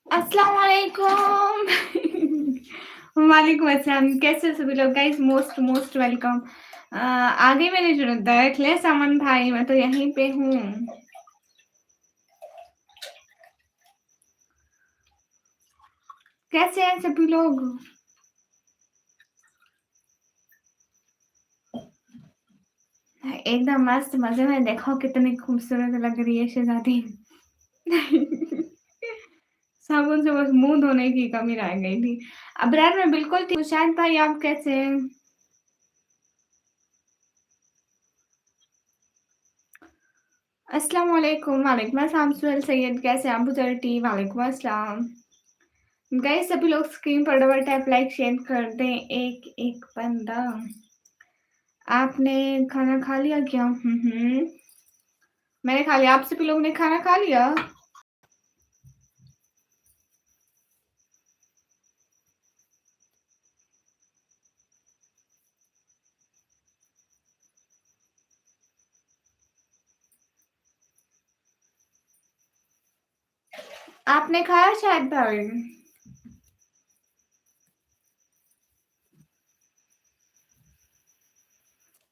अस्सलाम वालेकुम। वालेकुम अस्सलाम। कैसे हो सभी लोग गाइस? Most most welcome. आगे मैंने जो देख ले सामन भाई, मैं तो यहीं पे हूँ। कैसे हैं सभी लोग? एकदम मस्त मजे में। देखो कितनी खूबसूरत लग रही है शहजादी। साबुन से बस मुंह धोने की कमी रह गई थी। अबरार मैं बिल्कुल ठीक हूँ। शायद भाई आप कैसे हैं? अस्सलाम वालेकुम। वालेकुम अस्सलाम। सुहेल सैयद कैसे हैं? अबू चरटी वालेकुम अस्सलाम। गाइस सभी लोग स्क्रीन पर डबल टैप लाइक शेयर कर दें। एक एक बंदा। आपने खाना खा लिया क्या? मैंने खा लिया। आप सभी लोग ने खाना खा लिया? आपने खाया शायद भाई?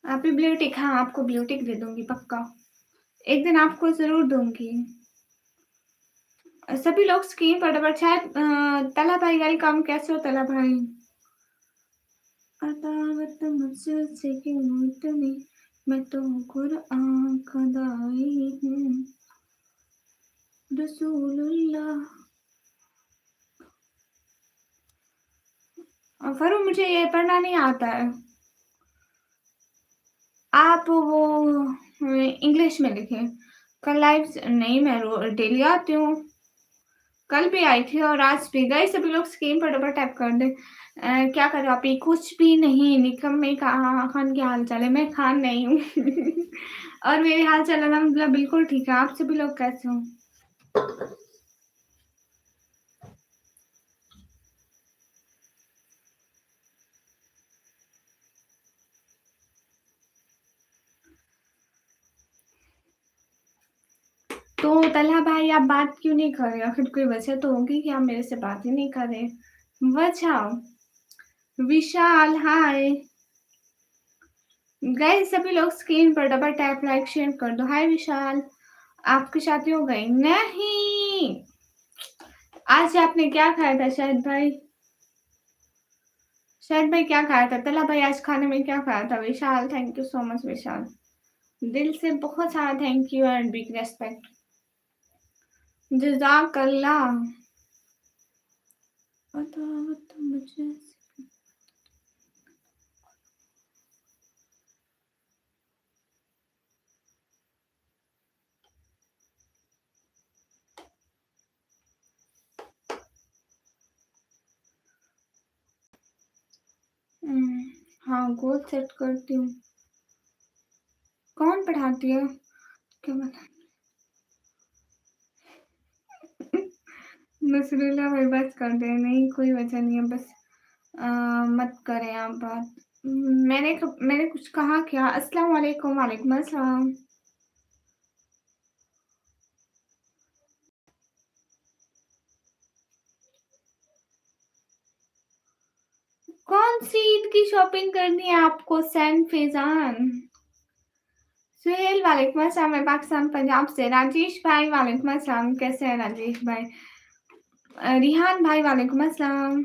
आप ही ब्लूटिक। हाँ आपको ब्लूटिक दे दूंगी पक्का। एक दिन आपको जरूर दूंगी। सभी लोग स्क्रीन पर डबल शायद तला भाई वेलकम। कैसे हो तला भाई? अदावत मुझसे क्यों इतनी, मैं तो कुरान खुदाई हूँ रसूलुल्लाह। फरू मुझे ये पढ़ना नहीं आता है। आप वो इंग्लिश में लिखें। कल लाइव नहीं, मैं डेली आती हूँ। कल भी आई थी और आज भी। गई सभी लोग स्क्रीन पर डबल टैप कर दे। क्या करो आप? ये कुछ भी नहीं। निकम में खान के हाल चाल है? मैं खान नहीं हूँ। और मेरे हाल चाल अलहमदुलिल्लाह बिल्कुल ठीक है। आप सभी लोग कैसे हो? तो तलहा भाई आप बात क्यों नहीं कर रहे? आखिर कोई वजह तो होगी कि आप मेरे से बात ही नहीं कर रहे। वजह? विशाल हाय। गाइस सभी लोग स्क्रीन पर डबल टैप लाइक शेयर कर दो। हाय विशाल। आपकी शादी हो गई? नहीं। आज आपने क्या खाया था शायद भाई? शायद भाई क्या खाया था? तला भाई आज खाने में क्या खाया था? Vishal thank you so much Vishal. दिल से बहुत सारा thank you and big respect. जज़ाकल्लाह। अदावत मुझे। हाँ गोल सेट करती हूँ। कौन पढ़ाती है? क्या बता। नसरुल्ला भाई बस कर दे। नहीं कोई वजह नहीं है बस। मत करें आप बात। मैंने कुछ कहा क्या? अस्सलाम वालेकुम। वालेकुम अस्सलाम। कौन-सी ईद की शॉपिंग करनी है आपको सैन फ़ैज़ान? सुहेल वालेकुम अस्सलाम, मैं पाकिस्तान पंजाब से। राजेश भाई वालेकुम अस्सलाम, कैसे हैं राजेश भाई? रिहान भाई वालेकुम अस्सलाम।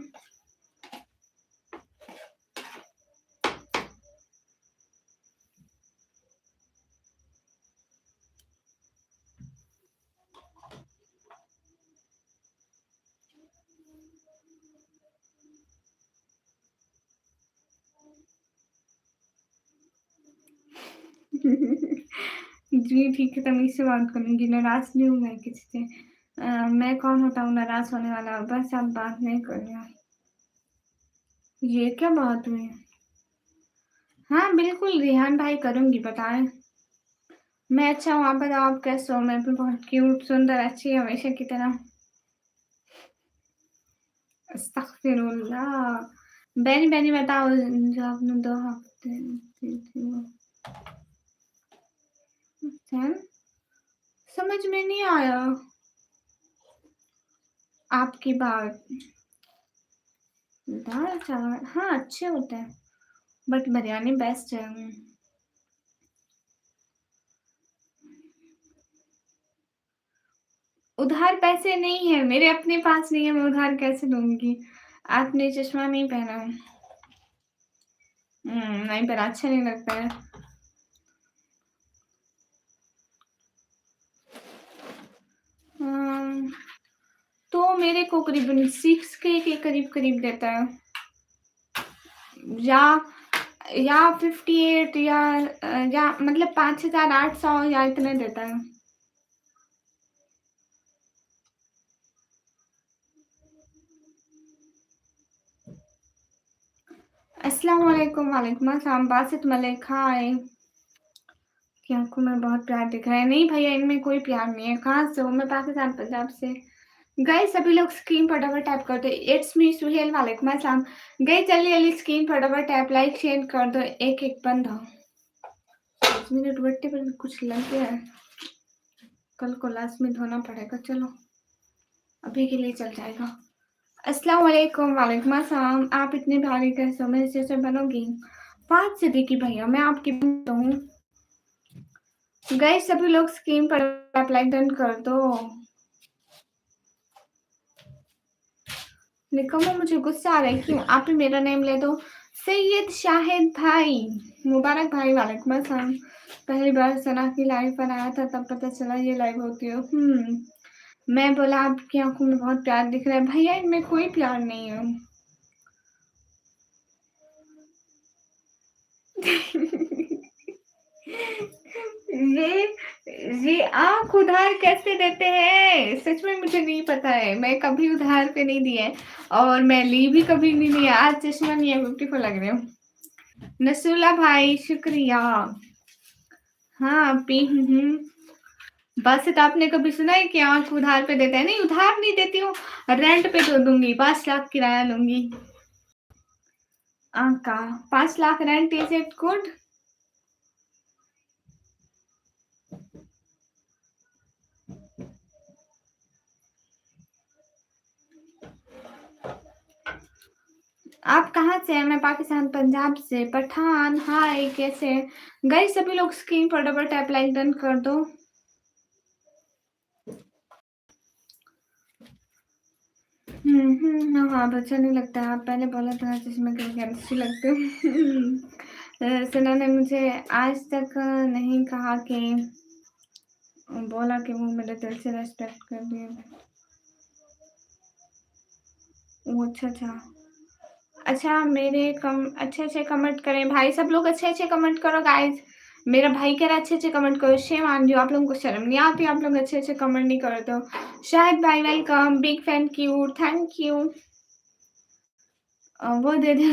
जी, ठीक है, तमीज़ से बात करूँगी, नाराज़ नहीं हूँ मैं किसी से। मैं कौन होता हूँ नाराज़ होने वाला? बस आप बात नहीं करना। ये क्या बात हुई? हाँ, बिल्कुल रिहान भाई करूँगी, बताएँ। मैं अच्छा हूँ, आप बताओ आप कैसे हो? मैं भी बहुत क्यूट, सुंदर, अच्छी हमेशा की तरह। अस्तग़फ़िरुल्लाह। बेनी बेनी बताओ जो आपने 2 हफ़्ते दी थी वो। हैं? समझ में नहीं आया आपकी बात। दाल-चावल हाँ, अच्छे होते हैं, बट बिरयानी बेस्ट है। उधार पैसे नहीं है, मेरे अपने पास नहीं है, मैं उधार कैसे दूँगी? आपने चश्मा नहीं पहना है। नहीं पहना, अच्छा नहीं लगता है। अम, तो मेरे को करीबन 6 के करीब-करीब देता है। या 58 या मतलब 5,800 या इतने देता है। अस्सलाम वालेकुम, वालेकुम अस्सलाम, बासित मलिक, हाय। की आँखों में बहुत प्यार दिख रहा है। नहीं भैया, इनमें कोई प्यार नहीं है। कहाँ से हो? मैं पाकिस्तान, पंजाब से। गाइस सभी लोग स्क्रीन पर डबल टैप कर दो। इट्स मी सुहेल, वालेकुम अस्सलाम। गाइस जल्दी-जल्दी स्क्रीन पर डबल टैप, लाइक, शेयर कर दो। एक-एक बंदा। मेरे दुपट्टे पर भी कुछ लग गया है। कल को लास्ट में धोना पड़ेगा। चलो, अभी के लिए चल जाएगा। अस्सलाम वालेकुम, वालेकुम अस्सलाम। आप इतनी भारी कैसे हो? मेरे जैसे बनोगी? बात सिद्दीकी भैया, मैं आपकी तो हूँ। गाइस सभी लोग स्क्रीन पर टैप, लाइक डन कर दो। निकम्मो, मुझे गुस्सा आ रहा है, क्यों? आप ही मेरा नेम ले दो। सैयद शाहिद भाई, मुबारक भाई, वालेकुम अस्सलाम। पहली बार सना की लाइव पर आया था, तब पता चला ये लाइव होती है। मैं बोला आपकी आँखों में बहुत प्यार दिख रहा है। भैया इनमें कोई प्यार नहीं है। ये ये आँख उधार कैसे देते हैं? सच में मुझे नहीं पता है। मैं कभी उधार पे नहीं दिए हैं और मैं ली भी कभी नहीं लिया। आज चश्मा नहीं है, ब्यूटीफुल लग रहे हो। नसूला भाई शुक्रिया। हाँ, पी हूँ। बस तो आपने कभी सुना है कि आँख उधार पे देते हैं? नहीं, उधार नहीं देती हूँ, रेंट पे तो दूँगी, 5 लाख किराया लूँगी। आँख का 5 lakh rent, is it good? आप कहाँ से हैं? मैं पाकिस्तान, पंजाब से। पठान, हाय, कैसे हैं? गाइस सभी लोग स्क्रीन पर डबल टैप, लाइक डन कर दो। हाँ, अब अच्छा नहीं लगता। आप पहले बोला था चश्मे करके अच्छी लगते हो। सना ने मुझे आज तक नहीं कहा कि बोला कि वो मेरे दिल से रिस्पेक्ट करती है। ओह! अच्छा। अच्छा, मेरे कम अच्छे-अच्छे कमेंट करें भाई, सब लोग अच्छे-अच्छे कमेंट करो गाइज़। मेरा भाई कह रहा है अच्छे-अच्छे कमेंट करो। शेम ऑन यू, आप लोगों को शर्म नहीं आती? आप लोग अच्छे-अच्छे कमेंट नहीं करते हो। शाहिद भाई welcome, big fan cute, thank you. वो दे दे।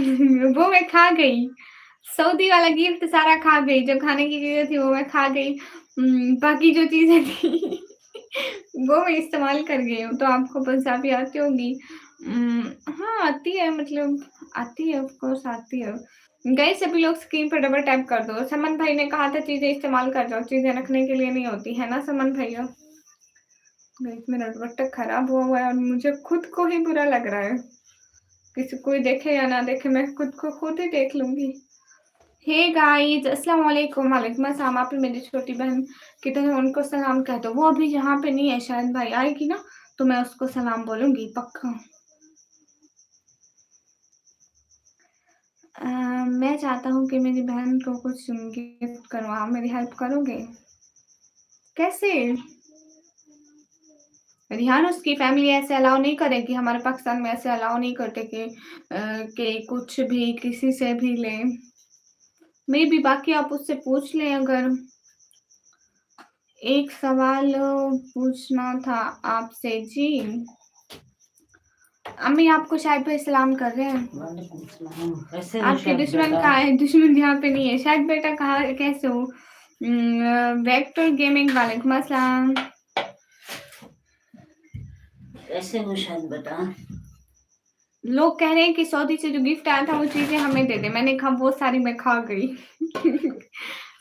वो मैं खा गई। सऊदी वाला गिफ्ट सारा खा गई। जो खाने की चीज़ें थी वो मैं खा गई। बाकी जो चीज़ें थी वो मैं इस्तेमाल कर गई हूँ। तो आपको पंजाबी आती होगी। हाँ, आती है, मतलब आती है, ऑफ़ कोर्स आती है। गाइस सभी लोग स्क्रीन पे डबल टैप कर दो। समन भाई ने कहा था चीज़ें इस्तेमाल कर जाओ, चीज़ें रखने के लिए नहीं होती, है ना समन भैया? गाइस मेरा दुपट्टा खराब हुआ हुआ है और मुझे खुद को ही बुरा लग रहा है। किसी कोई देखे या ना देखे, मैं खुद को खुद ही देख लूंगी। हे गाइस, अस्सलाम वालेकुम। वालेकुम अस्सलाम। आप ही मेरी छोटी बहन की तरह उनको सलाम कह दो। वो अभी यहाँ पे नहीं है, शायद भाई आएगी ना तो मैं उसको सलाम बोलूंगी पक्का। मैं चाहता हूँ कि मेरी बहन को कुछ गिफ्ट करूँ, आप मेरी हेल्प करोगे? कैसे? रिहान उसकी फैमिली ऐसे अलाउ नहीं करेगी, हमारे पाकिस्तान में ऐसे अलाउ नहीं करते कि कुछ भी किसी से भी ले। मे भी बाकी आप उससे पूछ लें। अगर एक सवाल पूछना था आपसे जी। अम्मी आपको शायद पे सलाम कर रहे हैं। कैसे हो आपके शायद दुश्मन बेटा? कहाँ है? दुश्मन यहाँ पे नहीं है। शायद बेटा कहाँ, कैसे हो? वेक्टर गेमिंग, वालेकुम अस्सलाम। कैसे हो शायद बेटा? लोग कह रहे हैं कि सऊदी से जो गिफ्ट आया था वो चीजें हमें दे दे। मैंने कहा वो सारी मैं खा गई।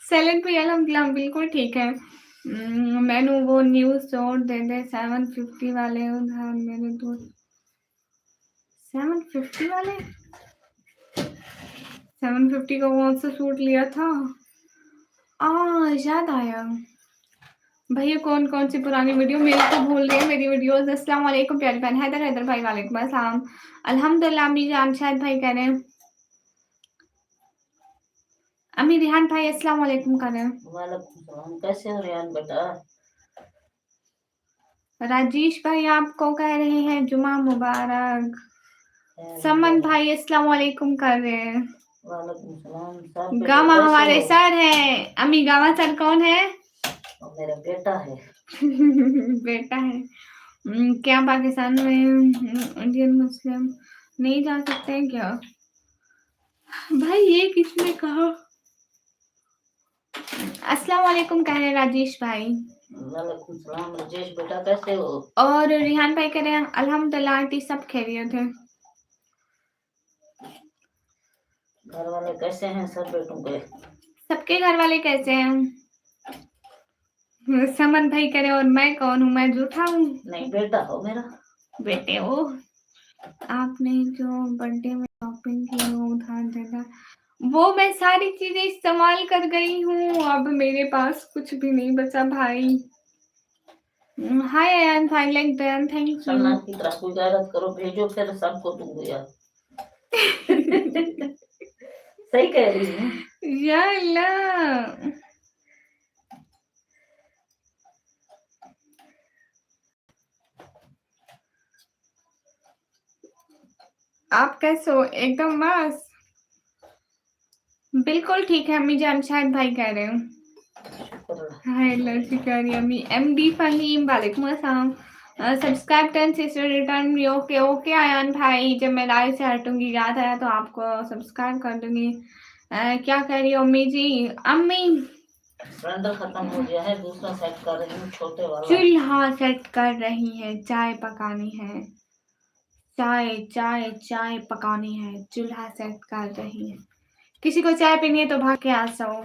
सैलेड भी अल्हम्दुलिल्लाह बिल्कुल ठीक है। मैंने वो न्यूज और दे दे 750 वाले उधार मेरे दोस्त। 750 वाले 750 का कौन सा सूट लिया था? याद आया। भैया कौन कौन सी पुरानी वीडियो मेरे को भूल रही है मेरी वीडियोस। अस्सलाम वालेकुम प्यारी बहन। हैदर हैदर भाई वालेकुम अस्सलाम। अल्हम्दुलिल्लाह अम्मी जान, शायद भाई कह रहे हैं। अम्मी रिहान भाई अस्सलाम वालेकुम कर रहे हैं। वालेकुम सलाम। कैसे हो रियान बेटा? राजेश भाई आपको कह रहे हैं जुमा मुबारक। खैर हो समन गया। भाई अस्सलाम वालेकुम कर रहे हैं। वालेकुम सलाम। सब बेटे गामा कैसे हमारे हो? सर है। अम्मी गामा सर कौन है? और मेरा बेटा है। बेटा है। क्या पाकिस्तान में इंडियन मुस्लिम नहीं जा सकते हैं क्या? भाई ये किसने कहा? अस्सलाम वालेकुम कह रहे हैं राजेश भाई। वालेकुम सलाम। राजेश बेटा कैसे हो? और रिहान भाई कह रहे हैं अल्हम्दुलिल्लाह आंटी सब खैरियत है। घर वाले कैसे हैं सब बेटों के? सबके घर वाले कैसे हैं? समन भाई कह रहे हैं और मैं कौन हूँ? मैं जूठा हूँ? नहीं बेटा हो मेरा। बेटे हो। आपने जो बर्थडे में शॉपिंग की वो उधार देना, वो मैं सारी चीजें इस्तेमाल कर गई हूँ। अब मेरे पास कुछ भी नहीं बचा भाई। हाय अयान भाई, like then, thank you. Salman की तरह कोई गैरत करो, भेजो फिर सबको दूंगी यार। सही कह रही हूँ। या अल्लाह। आप कैसे हो? एकदम बस बिल्कुल ठीक है अम्मी जान, शायद भाई कह रहे हो। हाय लड़की कह रही अम्मी। एमडी फहीम वालेकुम अस्सलाम। सब्सक्राइब 10 सिस्टर रिटर्न भी। ओके ओके आयान भाई, जब मैं लाइव से हटूंगी याद आया तो आपको सब्सक्राइब कर दूंगी। क्या कह रही हो अम्मी जी? अम्मी सिलेंडर खत्म हो गया है, दूसरा सेट कर रही हूँ छोटे वाला। चूल्हा सेट कर रही है, चाय पकानी है। चाय चाय चाय पकानी है, चूल्हा सेट कर रही है। किसी को चाय पीनी है तो भाग के आ जाओ।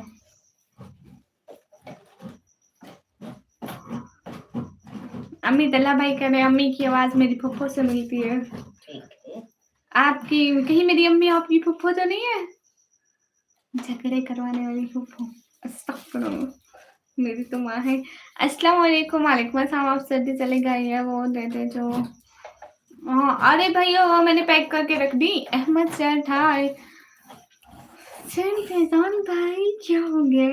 अम्मी दल्ला भाई कह रहे हैं अम्मी की आवाज मेरी फुफ्फो से मिलती है। ठीक है। आपकी कहीं मेरी अम्मी आपकी फुफ्फो तो नहीं है? झगड़े करवाने वाली फुफ्फो। अस्तगफुरुल्लाह, मेरी तो माँ है। अस्सलाम वालेकुम। वालेकुम अस्सलाम। आप सर्दी चले गई है वो दे दे जो। हाँ अरे भैया वो मैंने पैक करके रख दी। अहमद सेठ हाय। फैजान भाई क्या हो गया?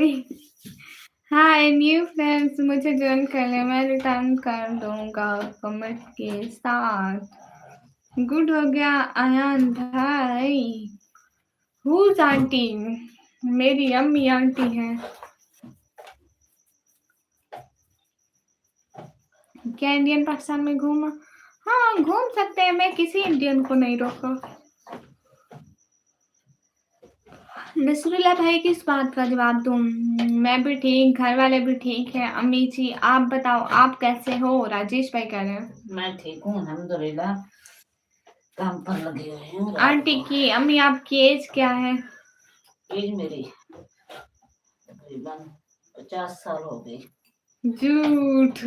हाय न्यू फ्रेंड्स, मुझे ज्वाइन कर ले, मैं रिटर्न कर दूंगा कमेंट के साथ। गुड हो गया आयान भाई। Whose aunty? मेरी अम्मी आंटी है। क्या इंडियन पाकिस्तान में घूमा? हाँ घूम सकते हैं, मैं किसी इंडियन को नहीं रोका। नसरुल्लाह भाई किस बात का जवाब दूं? मैं भी ठीक, घर वाले भी ठीक है। अम्मी जी आप बताओ आप कैसे हो? राजेश भाई कह रहे हैं। मैं ठीक हूँ अल्हम्दुलिल्लाह, काम पर लगे हुए हैं रात आंटी को। की अम्मी आपकी एज क्या है? एज मेरी तकरीबन 50 साल हो गई। झूठ।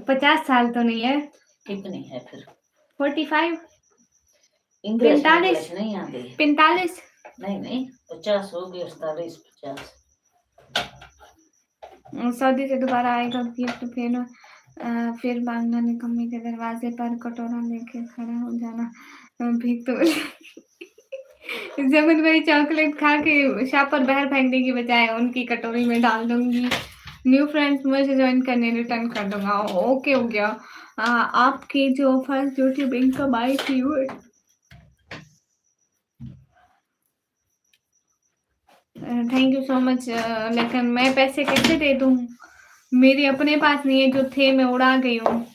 50 साल तो नहीं है। कितनी है फिर? 45। इंग्लिश 45 नहीं आती। 45 नहीं 50 हो गई, 48 50। सऊदी से दोबारा आएगा गिफ्ट, फिर मांगना, निकम्मी के दरवाजे पर कटोरा लेके खड़ा हो जाना, भीख तो जमन भाई चॉकलेट खा के शाप पर बाहर फेंकने की बजाय उनकी कटोरी में डाल दूंगी। न्यू फ्रेंड्स मुझे ज्वाइन करने रिटर्न कर दूंगा। ओके हो गया। आपकी जो फर्स्ट यूट्यूब इनकम आई थी वो, थैंक यू सो मच। लेकिन मैं पैसे कैसे दे दूं, मेरे अपने पास नहीं है, जो थे मैं उड़ा गई हूँ।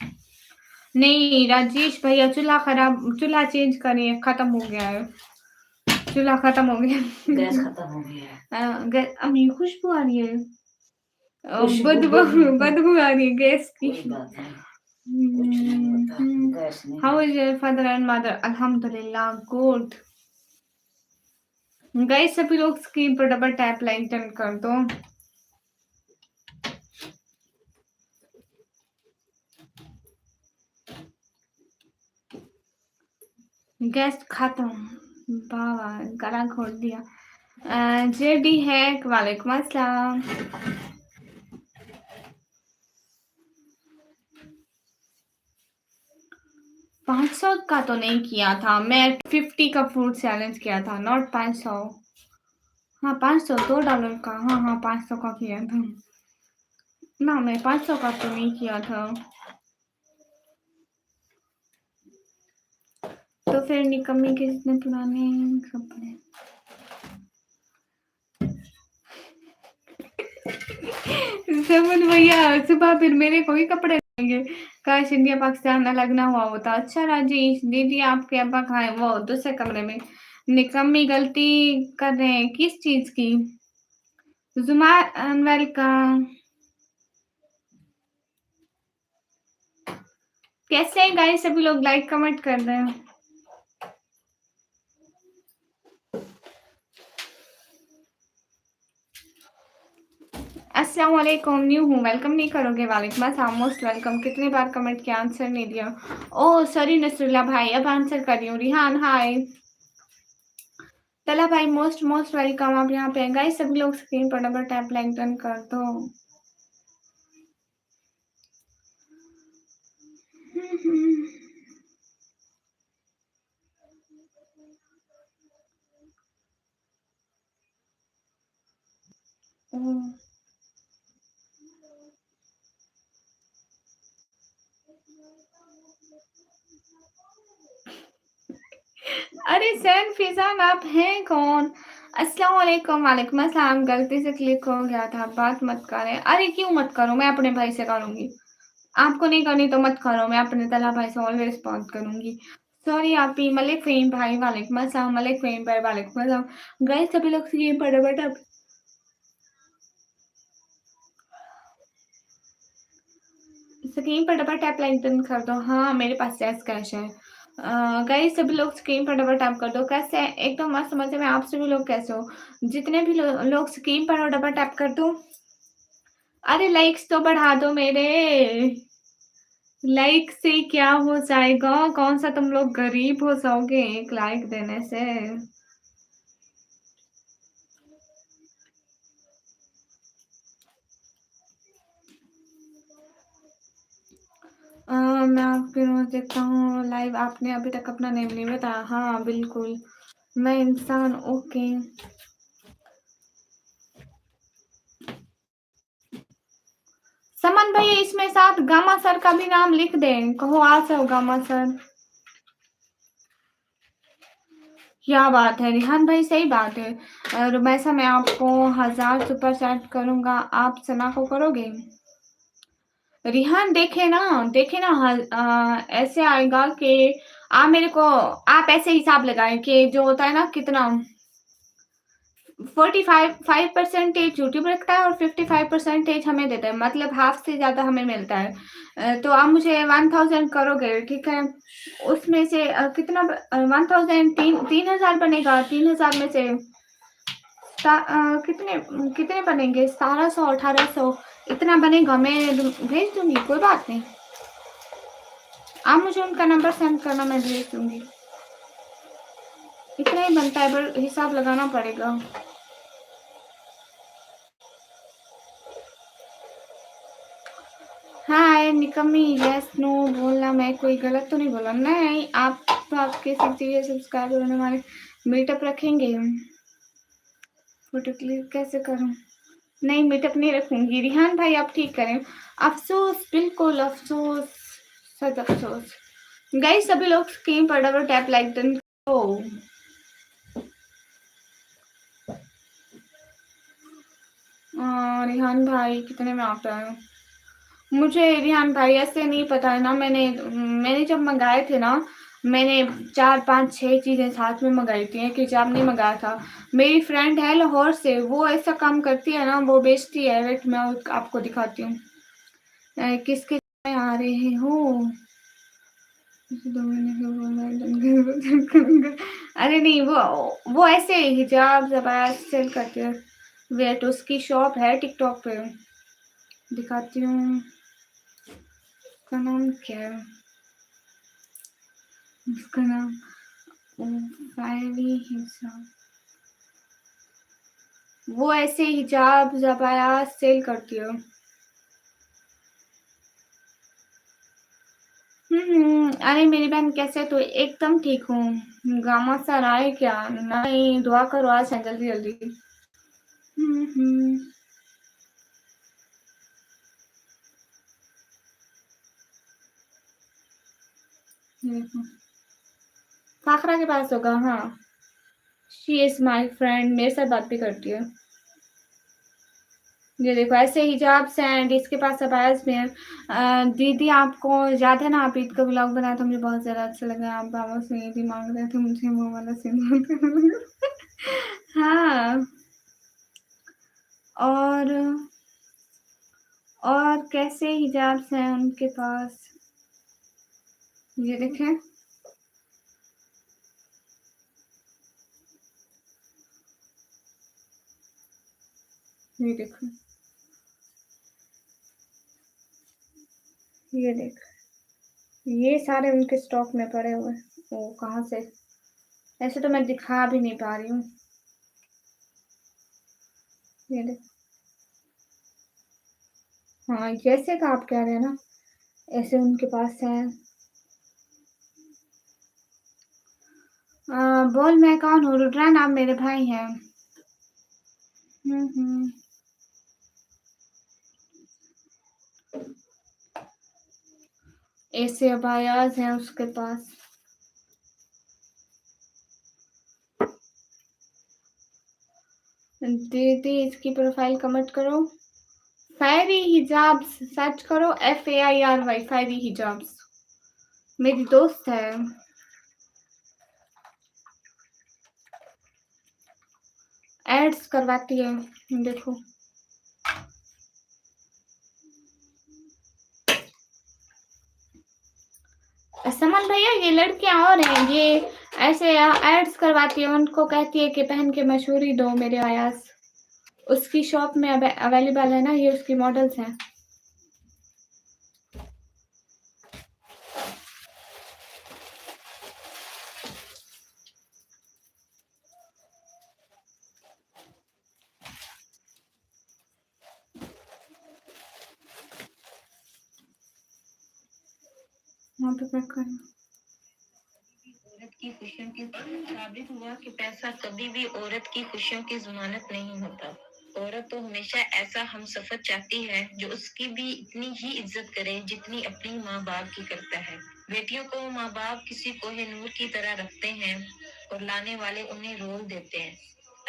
नहीं राजेश भैया, चूल्हा चेंज करिए, खत्म हो गया है, चूल्हा खत्म हो गया, गैस खत्म हो गया। अब ये खुशबू आ रही है, खुशबू बदबू आ रही है गैस की। कोई बात नहीं, कुछ नहीं होता, गैस नहीं। How is your father and mother? अल्हम्दुलिल्लाह गुड। गाइस सभी लोग स्क्रीन पर डबल टैप लाइक डन कर दो। गैस खत्म, बाबा गला खोल दिया। जेडी है, वालेकुम अस्सलाम। 500 का तो नहीं किया था मैं, 50 का फूड चैलेंज किया था, नॉट 500। हाँ 500 $2 का, हाँ 500 का किया था ना, मैं 500 का तो नहीं किया था। तो फिर निकम्मी के जितने पुराने कपड़े समन भैया, सुबह फिर मेरे कोई कपड़े लेंगे, काश इंडिया पाकिस्तान अलग ना हुआ होता। अच्छा राजेश दीदी, आपके अब्बा खाए वो दूसरे कमरे में, निकम्मी गलती कर रहे हैं, किस चीज की? जुमान वेलकम। कैसे हैं गाइस, सभी लोग लाइक कमेंट कर रहे हैं। अस्सलाम वालेकुम, न्यू हूँ, वेलकम नहीं करोगे? वालेकुम अस्सलाम, मोस्ट वेलकम। कितने बार कमेंट किया, आंसर नहीं दिया। ओह सॉरी नसरुल्ला भाई, अब आंसर कर रही हूँ। रिहान हाय, तला भाई मोस्ट वेलकम, आप यहाँ पे हैं। गाइस सभी लोग स्क्रीन पर डबल टैप लाइक डन कर दो। अरे सैन फिजान, आप हैं कौन? अस्सलाम वालेकुम। वालेकुम अस्सलाम, गलती से क्लिक हो गया था, बात मत करें। अरे क्यों मत करो, मैं अपने भाई से करूंगी, आपको नहीं करनी तो मत करो, मैं अपने तला भाई से ऑलवेज बात करूंगी। सॉरी आप ही। मलिक फहीम भाई वालेकुम अस्सलाम, मलिक फहीम भाई वालेकुम अस्सलाम। गाइस सभी लोग ये फटाफट अब स्क्रीन पर डबल टैप लाइक डन कर दो। हाँ मेरे पास जैस कैश है। गाइस सभी लोग स्क्रीन पर डबल टैप कर दो। कैसे हैं? एकदम मस्त मजे में। आप सभी लोग कैसे हो? जितने भी लोग स्क्रीन पर डबल टैप कर दो। अरे लाइक्स तो बढ़ा दो मेरे, लाइक से क्या हो जाएगा, कौन सा तुम लोग गरीब हो जाओगे एक लाइक देने से। मैं आपके रोज देखता हूँ लाइव, आपने अभी तक अपना नेम नहीं बताया। हाँ बिल्कुल, मैं इंसान। ओके समन भाई, इसमें साथ गामा सर का भी नाम लिख दें, कहो आ जाओ गामा सर। क्या बात है रिहान भाई, सही बात है। रुमैसा मैं आपको 1000 सुपर चैट करूंगा, आप सना को करोगे? रिहान देखे ना ऐसे आएगा कि आप मेरे को, आप ऐसे हिसाब लगाए कि जो होता है ना, कितना 45% यूट्यूब रखता है और 55% हमें देता है, मतलब हाफ से ज्यादा हमें मिलता है। तो आप मुझे 1000 करोगे, ठीक है? उसमें से कितना 1000 3000 बनेगा, 3000 में से कितने कितने बनेंगे? 1700 1800 इतना बनेगा, मैं भेज दूंगी, कोई बात नहीं। आप मुझे उनका नंबर सेंड करना, मैं भेज दूंगी। इतना ही बनता है, पर हिसाब लगाना पड़ेगा। हाय निकम्मी, यस नो बोलना, मैं कोई गलत तो नहीं बोला? नहीं, आपके 60 सब्सक्राइबर होने वाले मीटअप रखेंगे हम। फोटो क्लिक कैसे करूं? नहीं, मीटअप नहीं रखूंगी। रिहान भाई आप ठीक करें। अफसोस, बिल्कुल अफसोस, सच अफसोस। गाइस सभी लोग स्क्रीन पर डबल टैप लाइक डन करो। रिहान भाई कितने में आता है? मुझे रिहान भाई ऐसे नहीं पता है ना। मैंने जब मंगाए थे ना, मैंने 4 5 6 चीजें साथ में मंगाई थी, एक हिजाब नहीं मंगाया था। मेरी फ्रेंड है लाहौर से, वो ऐसा काम करती है ना, वो बेचती है। वेट मैं आपको दिखाती हूँ। किसके आ रहे हो? अरे नहीं, वो ऐसे हिजाब जबाया सेल करती है। वेट, उसकी शॉप है टिकटॉक पे, दिखाती हूँ। उसका नाम क्या है? उसका नाम फायरी हिजाब। वो ऐसे हिजाब जबाया सेल करती है। अरे मेरी बहन कैसे? तो एकदम ठीक हूँ। गामा सर आए क्या? नहीं, दुआ करो आज है जल्दी जल्दी। हम्म। देखो, फाखरा के पास होगा। हाँ, शी इज माई फ्रेंड, मेरे साथ बात भी करती है। ये देखो ऐसे हिजाब्स हैं, इसके पास अबायास में है। दीदी आपको याद है ना, आप ईद का व्लॉग बनाया था, मुझे बहुत ज़्यादा अच्छा लगा। आप बाबा से ईदी मांग रहे थे, मुझे वो वाला सीन हाँ। और कैसे हिजाब्स हैं उनके पास, ये देखें। ये देखो, ये देख, ये सारे उनके स्टॉक में पड़े हुए। वो कहाँ से? ऐसे तो मैं दिखा भी नहीं पा रही हूँ। ये देख। हाँ, जैसे का आप कह रहे हैं ना, ऐसे उनके पास है। बोल मैं कौन हूँ? रुद्रान, आप मेरे भाई हैं। हम्म। ऐसे अबायाज हैं उसके पास। दीदी इसकी प्रोफाइल कमेंट करो। फायरी हिजाब्स सर्च करो, FAIRY, फायरी हिजाब्स। मेरी दोस्त है, एड्स करवाती है। देखो, समन भैया, ये लड़कियां और हैं, ये ऐसे एड्स करवाती है, उनको कहती है कि पहन के मशहूरी दो मेरे आयास। उसकी शॉप में अवेलेबल है ना, ये उसकी मॉडल्स हैं। वहाँ पे पैक करना। औरत की खुशियों की साबित हुआ कि पैसा कभी भी औरत की खुशियों की जमानत नहीं होता। औरत तो हमेशा ऐसा हमसफर चाहती है जो उसकी भी इतनी ही इज्जत करे जितनी अपनी माँ बाप की करता है। बेटियों को माँ बाप किसी कोहे नूर की तरह रखते हैं और लाने वाले उन्हें रोल देते हैं।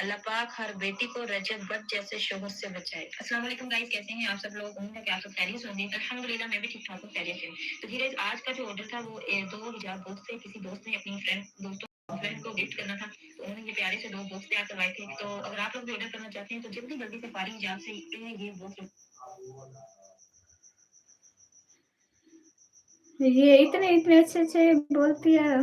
अल्लाह पाक हर बेटी को रजब बट जैसे शोहर से बचाए। अस्सलाम वालेकुम गाइस, कैसे हैं आप सब लोग? उम्मीद है कि आप सब खैरियत से होंगे। अल्हम्दुलिल्लाह मैं भी ठीक ठाक हूँ, खैरियत से हूँ। तो धीरे आज का जो ऑर्डर था वो 2 हिजाब दोस्त से किसी दोस्त ने अपनी फ्रेंड को गिफ्ट करना था, तो उन्होंने ये प्यारे से 2 बॉक्स तैयार करवाए थे। तो अगर आप लोग भी ऑर्डर करना चाहते हैं तो जल्दी से फारी हिजाब से ये बॉक्स। ये इतने इतने अच्छे बोलती है।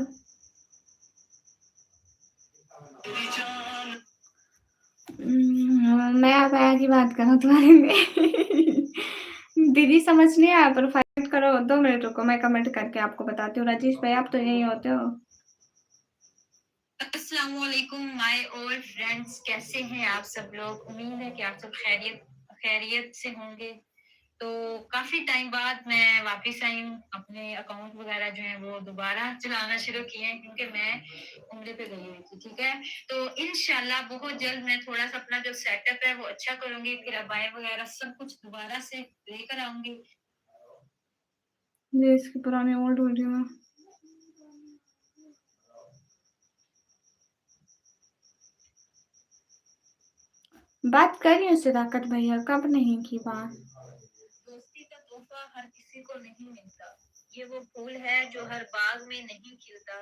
मैं अब आया की बात कर रहा हूँ तुम्हारे लिए। दीदी समझ नहीं आया, प्रोफाइल करो। 2 मिनट रुको, मैं कमेंट करके आपको बताती हूँ। राजेश भाई आप तो यही होते हो। अस्सलाम वालेकुम माय ओल्ड फ्रेंड्स, कैसे हैं आप सब लोग। उम्मीद है कि आप सब खैरियत से होंगे। तो काफी टाइम बाद मैं वापस आई हूँ। अपने अकाउंट वगैरह जो है वो दोबारा चलाना शुरू किए हैं क्योंकि मैं उम्रे पे गई हुई थी। ठीक है, तो इंशाल्लाह बहुत जल्द मैं थोड़ा सा अपना जो सेटअप है वो अच्छा करूंगी, फिर अबाएं वगैरह सब कुछ दोबारा से लेकर आऊंगी। ये इसकी पुरानी ओल्ड वीडियो है। बात कर रही हूँ सदाकत भैया, कब नहीं की बात। दोस्ती का तोहफा हर किसी को नहीं मिलता। ये वो फूल है जो हर बाग में नहीं खिलता।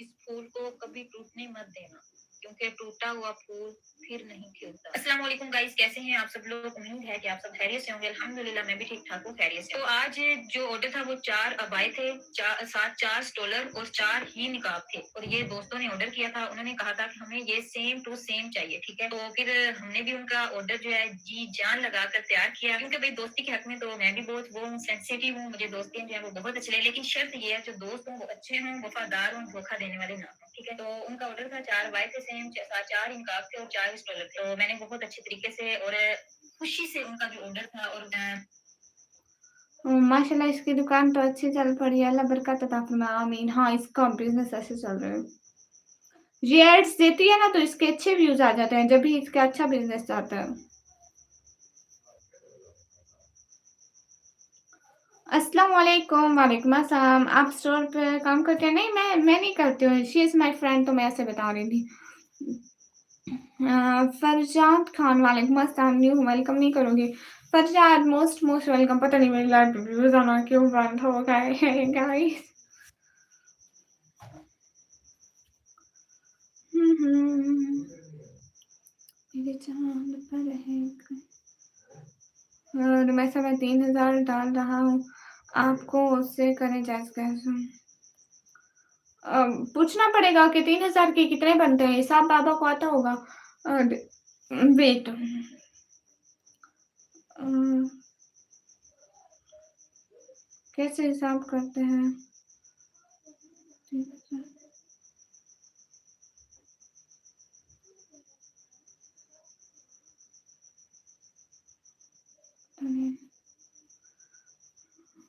इस फूल को कभी टूटने मत देना, क्योंकि टूटा हुआ फूल फिर नहीं खिलता। अस्सलाम वालेकुम गाइस, कैसे हैं आप सब लोग। उम्मीद है कि आप सब खैरियत से होंगे। अल्हम्दुलिल्लाह मैं भी ठीक ठाक हूँ, खैरियत से। तो आज जो ऑर्डर था वो 4 अबाए थे, साथ 4 स्टोलर और 4 ही निकाब थे। और ये दोस्तों ने ऑर्डर किया था, उन्होंने कहा था कि हमें ये सेम टू सेम चाहिए। ठीक है, तो फिर हमने भी उनका ऑर्डर जो है जी जान लगाकर तैयार किया, क्योंकि भाई दोस्ती के हक में तो मैं भी बहुत वो सेंसिटिव हूँ। मुझे दोस्तियां जो है वो बहुत अच्छी लगी, लेकिन शर्त ये है जो दोस्त हों वो अच्छे हों, वफादार हों, धोखा देने वाले ना हों। ठीक है, तो उनका ऑर्डर था 4 वाई थे सेम, 4 इनकाब थे और 4 स्टॉलर थे। तो मैंने बहुत अच्छे तरीके से और खुशी से उनका जो ऑर्डर था और माशाल्लाह इसकी दुकान तो अच्छी चल पड़ी है, अल्लाह बरकत अता फरमाए, आमीन। हाँ, इसका बिजनेस ऐसे चल रहा है। ये एड्स देती है ना तो इसके अच्छे व्यूज आ जाते हैं, जब भी इसका अच्छा बिजनेस जाता है। अस्सलाम वालेकुम। वालेकुम अस्सलाम। आप स्टोर पे काम करते हैं? नहीं, मैं नहीं करती हूँ। शी इज़ माय फ्रेंड, तो मैं ऐसे बता रही थी। फरजाद खान, वालेकुम अस्सलाम। न्यू वेलकम नहीं करोगे? Farzad most welcome. पता नहीं मेरी लाइफ व्यूज आना क्यों बंद हो गए हैं गाइस। मेरे चांद पर है और मैं 3000 डाल रहा हूँ, आपको उससे करें जायज कैसे? पूछना पड़ेगा कि 3000 के कितने बनते हैं, हिसाब बाबा को आता होगा। वेट, कैसे हिसाब करते हैं?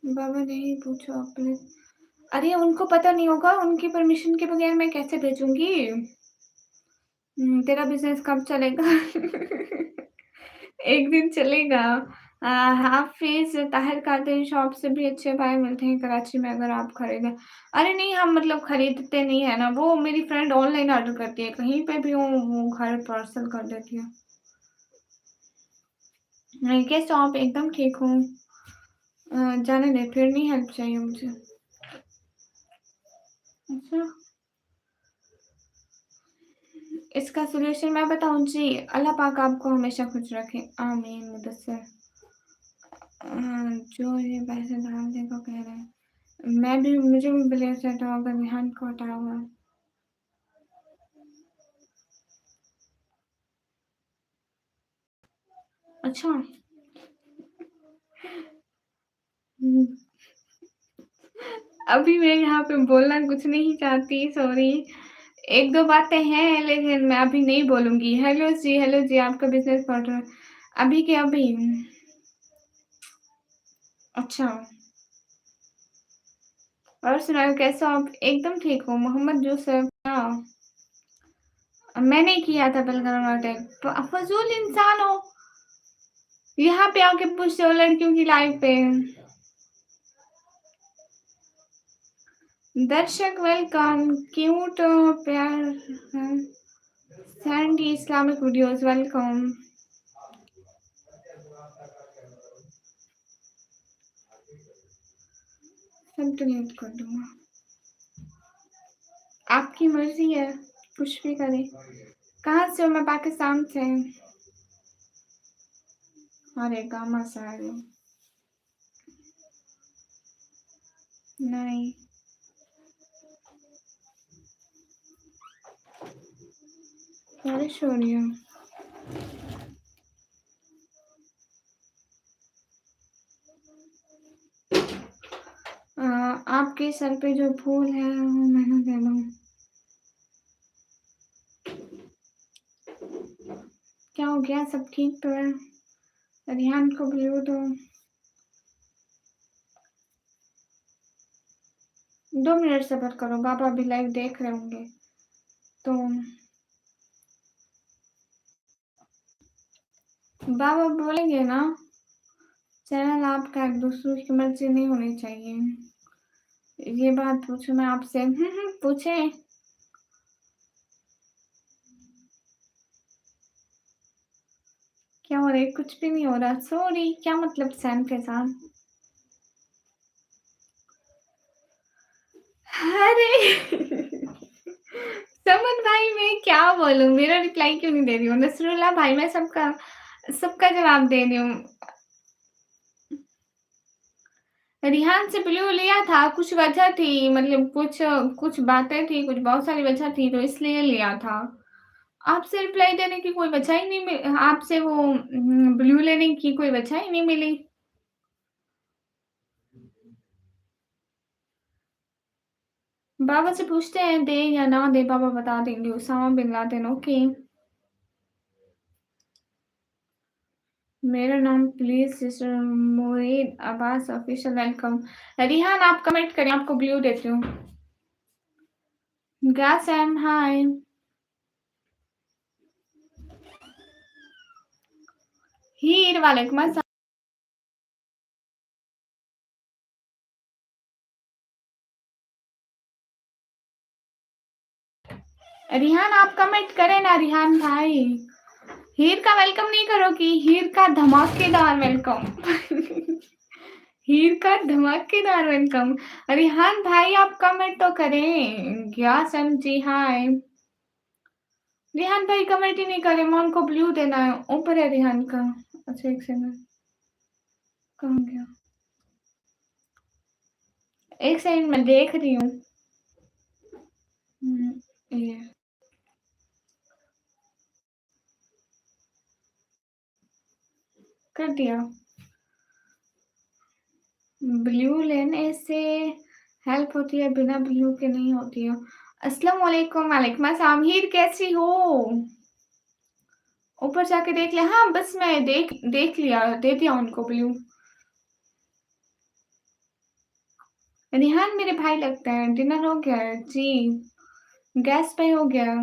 बाबा नहीं पूछो आप प्लीज। अरे उनको पता नहीं होगा, उनकी परमिशन के बगैर मैं कैसे भेजूंगी। तेरा बिजनेस कब चलेगा? एक दिन चलेगा। हाफिज ताहिर कादरी शॉप से भी अच्छे पाए मिलते हैं कराची में, अगर आप खरीदें। अरे नहीं, हम मतलब खरीदते नहीं है ना, वो मेरी फ्रेंड ऑनलाइन ऑर्डर करती है, कहीं पे भी वो घर पार्सल कर देती है। मैं कैसे आप एकदम ठीक हूँ। जाने दे, फिर नहीं हेल्प चाहिए मुझे। अच्छा, इसका सोल्यूशन मैं बताऊं जी? अल्लाह पाक आपको हमेशा खुश रखे, आमीन। मुदस्सिर जो ये पैसे डालने को कह रहे हैं, मैं भी, मुझे भी ब्लेम सेट होगा, रिहान को हटाया हुआ। अच्छा, अभी मैं यहाँ पे बोलना कुछ नहीं चाहती, सॉरी। एक दो बातें हैं लेकिन मैं अभी नहीं बोलूंगी। हेलो जी, हेलो जी, आपका बिजनेस पार्टनर अभी के अभी। अच्छा, और सुनाओ कैसे हो आप? एकदम ठीक हो मोहम्मद यूसुफ? हाँ, मैंने किया था बलगम अटैक। फजूल इंसान हो, यहाँ पे आके पूछते हो लड़कियों की लाइफ पे। दर्शक वेलकम, क्यूट प्यार सैंडी इस्लामिक वीडियोस वेलकम। सब डिलीट कर दूंगा, आपकी मर्जी है, कुछ भी करे। कहाँ से हो? मैं पाकिस्तान से। अरे गामा सारे नहीं, बारिश हो रही है। आपके सर पे जो फूल है वो मैंने दे दूँ? क्या हो गया? सब ठीक तो है? रिहान को ब्लू दो। 2 मिनट सब्र करो, बाबा अभी लाइव देख रहे होंगे। तो बाबा बोलेंगे ना, चैनल आपका है, दूसरों की मर्ज़ी नहीं होनी चाहिए। ये बात पूछूँ मैं आपसे? पूछें। क्या हो रहा है? कुछ भी नहीं हो रहा। सॉरी, क्या मतलब सैम के साथ? अरे! समन भाई मैं क्या बोलूँ? मेरा रिप्लाई क्यों नहीं दे रही हो? नसरुल्लाह भाई मैं सबका जवाब दे रही हूँ। रिहान से ब्लू लिया था, कुछ वजह थी, मतलब कुछ बातें थी, कुछ बहुत सारी वजह थी, तो इसलिए लिया था। आपसे रिप्लाई देने की कोई वजह ही नहीं आपसे वो ब्लू लेने की कोई वजह ही नहीं मिली। बाबा से पूछते हैं दे या ना दे, बाबा बता देंगे। Osama bin Laden, okay. मेरा नाम प्लीज सिस्टर मुरीद अब्बास ऑफिशियल वेलकम। रिहान आप कमेंट करें, आपको ब्लू देती हूँ। सैम हाय। हीर वालेकुम अस्सलाम। रिहान आप कमेंट करें ना, रिहान भाई। हीर का वेलकम नहीं करोगी? हीर का धमाकेदार वेलकम। हीर का धमाकेदार वेलकम। रिहान भाई आप कमेंट तो करें। सैम जी हाय। रिहान भाई कमेंट ही नहीं करे, मैं उनको ब्लू देना है। ऊपर है रिहान का। अच्छा एक सेकंड, कहाँ गया? एक सेकंड मैं देख रही हूँ। ये कर दिया। ब्लू लेने से हेल्प होती है, बिना ब्लू के नहीं होती है। अस्सलाम वालेकुम। वालेकुम अस्सलाम। हीर कैसी हो? ऊपर जाके देख लिया? हाँ बस मैं देख लिया, दे दिया उनको ब्लू। रिहान मेरे भाई लगते हैं। डिनर हो गया है जी, गैस पे हो गया।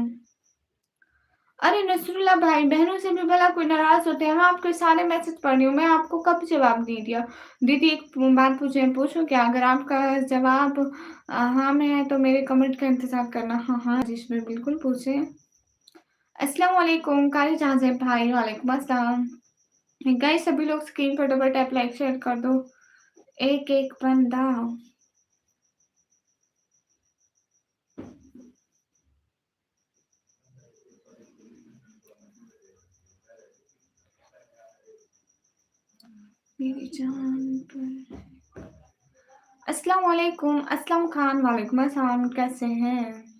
अरे नसरुल्ला भाई, बहनों से भी भला कोई नाराज होते हैं? मैं आपके सारे मैसेज पढ़ रही हूँ, मैं आपको कब जवाब दे दिया? दीदी एक बात पूछूं क्या? अगर आपका जवाब हाँ में है तो मेरे कमेंट का इंतजार करना। हाँ हाँ जिसमें बिल्कुल पूछे। अस्सलाम वालेकुम कारी जहाज है भाई। वालेकुम अस्सलाम। गाइस सभी लोग स्क्रीन पर डबल टैप लाइक शेयर कर दो, एक एक बंदा। मेरी जान पर। अस्सलाम वालेकुम। असलम खान वालेकुम अस्सलाम, कैसे हैं?